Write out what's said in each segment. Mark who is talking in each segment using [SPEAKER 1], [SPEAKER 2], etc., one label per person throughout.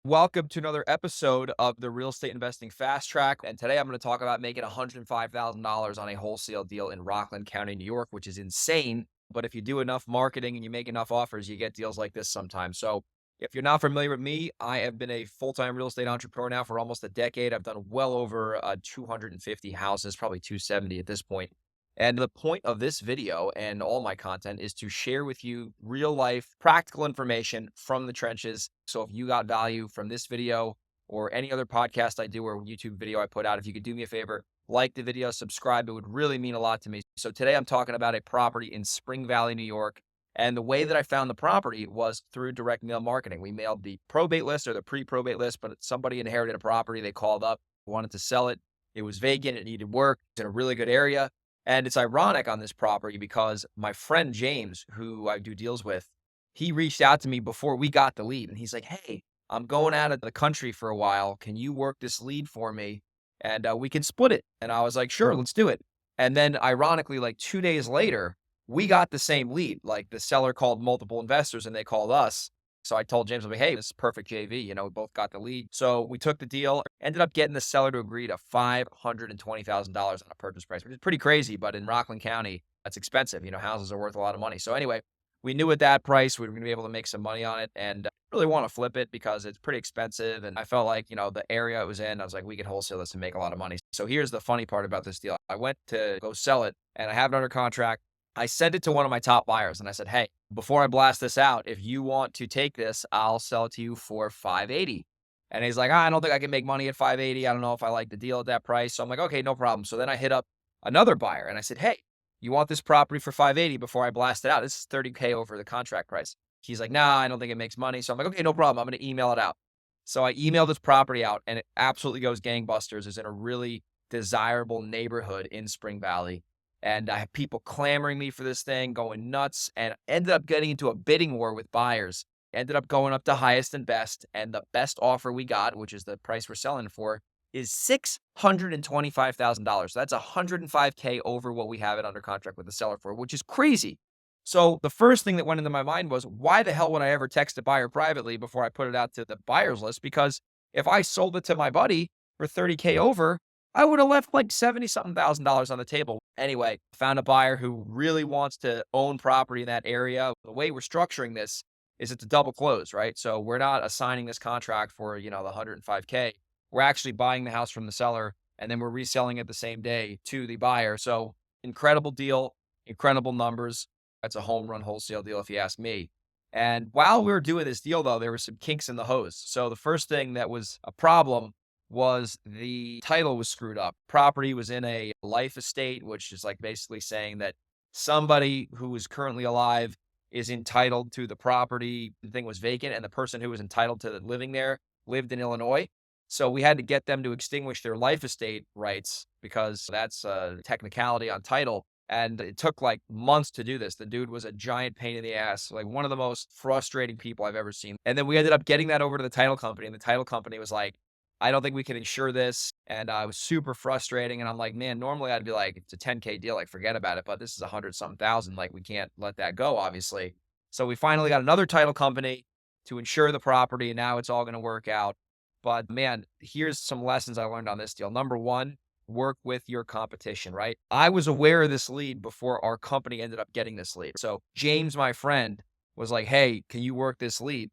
[SPEAKER 1] Welcome to another episode of the Real Estate Investing Fast Track. And today I'm going to talk about making $105,000 on a wholesale deal in Rockland County, New York, which is insane. But if you do enough marketing and you make enough offers, you get deals like this sometimes. So if you're not familiar with me, I have been a full-time real estate entrepreneur now for almost a decade. I've done well over 250 houses, probably 270 at this point. And the point of this video and all my content is to share with you real life practical information from the trenches. So if you got value from this video or any other podcast I do or YouTube video I put out, if you could do me a favor, like the video, subscribe, it would really mean a lot to me. So today I'm talking about a property in Spring Valley, New York. And the way that I found the property was through direct mail marketing. We mailed the probate list or the pre-probate list, but somebody inherited a property. They called up, wanted to sell it. It was vacant. It needed work. It's in a really good area. And it's ironic on this property because my friend James, who I do deals with, he reached out to me before we got the lead. And he's like, "Hey, I'm going out of the country for a while. Can you work this lead for me? And we can split it." And I was like, "Sure, let's do it." And then ironically, like 2 days later, we got the same lead. Like the seller called multiple investors and they called us. So I told James, I'm like, "Hey, this is perfect JV. We both got the lead." So we took the deal, ended up getting the seller to agree to $520,000 on a purchase price, which is pretty crazy. But in Rockland County, that's expensive. Houses are worth a lot of money. So anyway, we knew at that price we were going to be able to make some money on it and really want to flip it because it's pretty expensive. And I felt like, the area it was in, I was like, we could wholesale this and make a lot of money. So here's the funny part about this deal. I went to go sell it and I have it under contract. I sent it to one of my top buyers and I said, "Hey, before I blast this out, if you want to take this, I'll sell it to you for 580." And he's like, "I don't think I can make money at 580. I don't know if I like the deal at that price." So I'm like, "Okay, no problem." So then I hit up another buyer and I said, "Hey, you want this property for 580 before I blast it out? This is 30K over the contract price." He's like, "Nah, I don't think it makes money." So I'm like, "Okay, no problem. I'm going to email it out." So I emailed this property out and it absolutely goes gangbusters. It's in a really desirable neighborhood in Spring Valley. And I have people clamoring me for this thing, going nuts, and ended up getting into a bidding war with buyers. Ended up going up to highest and best. And the best offer we got, which is the price we're selling for, is $625,000. So that's 105K over what we have it under contract with the seller for, which is crazy. So the first thing that went into my mind was, why the hell would I ever text a buyer privately before I put it out to the buyer's list? Because if I sold it to my buddy for 30K over, I would have left like 70 something thousand dollars on the table. Anyway, found a buyer who really wants to own property in that area. The way we're structuring this is it's a double close, right? So we're not assigning this contract for, the 105K. We're actually buying the house from the seller and then we're reselling it the same day to the buyer. So incredible deal, incredible numbers. That's a home run wholesale deal if you ask me. And while we were doing this deal though, there were some kinks in the hose. So the first thing that was a problem was the title was screwed up. Property was in a life estate, which is like basically saying that somebody who is currently alive is entitled to the property. The thing was vacant, and the person who was entitled to living there lived in Illinois. So we had to get them to extinguish their life estate rights because that's a technicality on title. And it took like months to do this. The dude was a giant pain in the ass, like one of the most frustrating people I've ever seen. And then we ended up getting that over to the title company, and the title company was like, "I don't think we can insure this." And I was super frustrating. And I'm like, man, normally I'd be like, it's a 10K deal, like forget about it. But this is 100 something thousand. Like we can't let that go, obviously. So we finally got another title company to insure the property. And now it's all going to work out. But man, here's some lessons I learned on this deal. Number one, work with your competition, right? I was aware of this lead before our company ended up getting this lead. So James, my friend, was like, "Hey, can you work this lead?"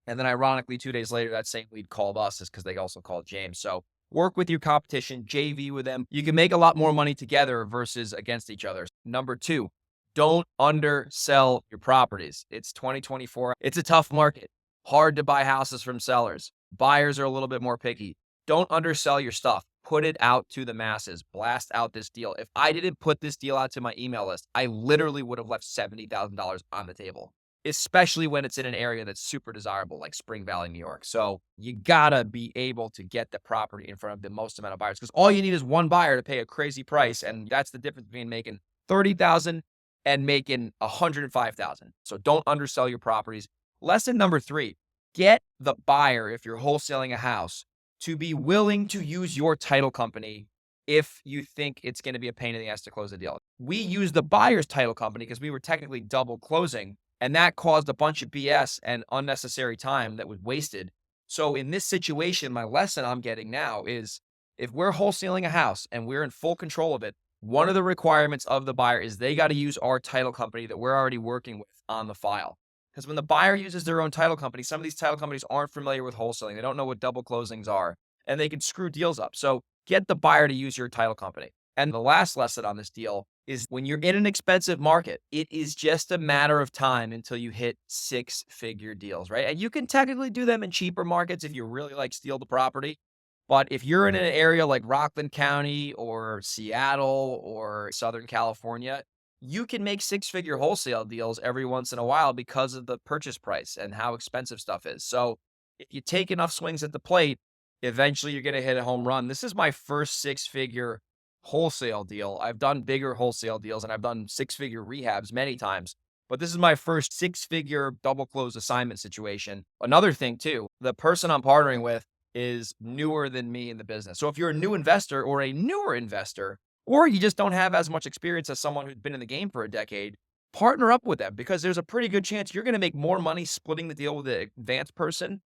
[SPEAKER 1] And then ironically, 2 days later, that same lead called us is because they also called James. So work with your competition, JV with them. You can make a lot more money together versus against each other. Number two, don't undersell your properties. It's 2024. It's a tough market. Hard to buy houses from sellers. Buyers are a little bit more picky. Don't undersell your stuff. Put it out to the masses. Blast out this deal. If I didn't put this deal out to my email list, I literally would have left $70,000 on the table, especially when it's in an area that's super desirable like Spring Valley, New York. So you gotta be able to get the property in front of the most amount of buyers because all you need is one buyer to pay a crazy price. And that's the difference between making 30,000 and making 105,000. So don't undersell your properties. Lesson number three, get the buyer, if you're wholesaling a house, to be willing to use your title company if you think it's going to be a pain in the ass to close the deal. We used the buyer's title company because we were technically double closing, and that caused a bunch of BS and unnecessary time that was wasted. So in this situation, my lesson I'm getting now is if we're wholesaling a house and we're in full control of it, one of the requirements of the buyer is they got to use our title company that we're already working with on the file. Because when the buyer uses their own title company, some of these title companies aren't familiar with wholesaling. They don't know what double closings are, and they can screw deals up. So get the buyer to use your title company. And the last lesson on this deal is when you're in an expensive market, it is just a matter of time until you hit six-figure deals, right? And you can technically do them in cheaper markets if you really like steal the property. But if you're in an area like Rockland County or Seattle or Southern California, you can make six-figure wholesale deals every once in a while because of the purchase price and how expensive stuff is. So if you take enough swings at the plate, eventually you're going to hit a home run. This is my first six-figure wholesale deal. I've done bigger wholesale deals and I've done six-figure rehabs many times, but this is my first six-figure double close assignment situation. Another thing too, the person I'm partnering with is newer than me in the business. So if you're a new investor or a newer investor, or you just don't have as much experience as someone who's been in the game for a decade, partner up with them because there's a pretty good chance you're going to make more money splitting the deal with the advanced person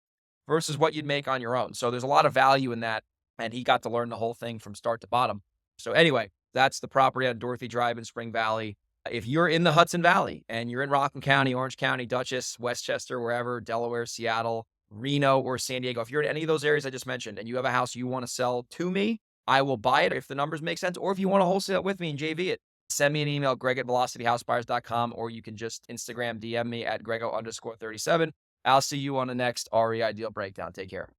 [SPEAKER 1] versus what you'd make on your own. So there's a lot of value in that. And he got to learn the whole thing from start to bottom. So anyway, that's the property on Dorothy Drive in Spring Valley. If you're in the Hudson Valley and you're in Rockland County, Orange County, Dutchess, Westchester, wherever, Delaware, Seattle, Reno, or San Diego, if you're in any of those areas I just mentioned and you have a house you want to sell to me, I will buy it if the numbers make sense. Or if you want to wholesale it with me and JV it, send me an email, greg@velocityhousebuyers.com, or you can just Instagram DM me at grego_37. I'll see you on the next REI deal breakdown. Take care.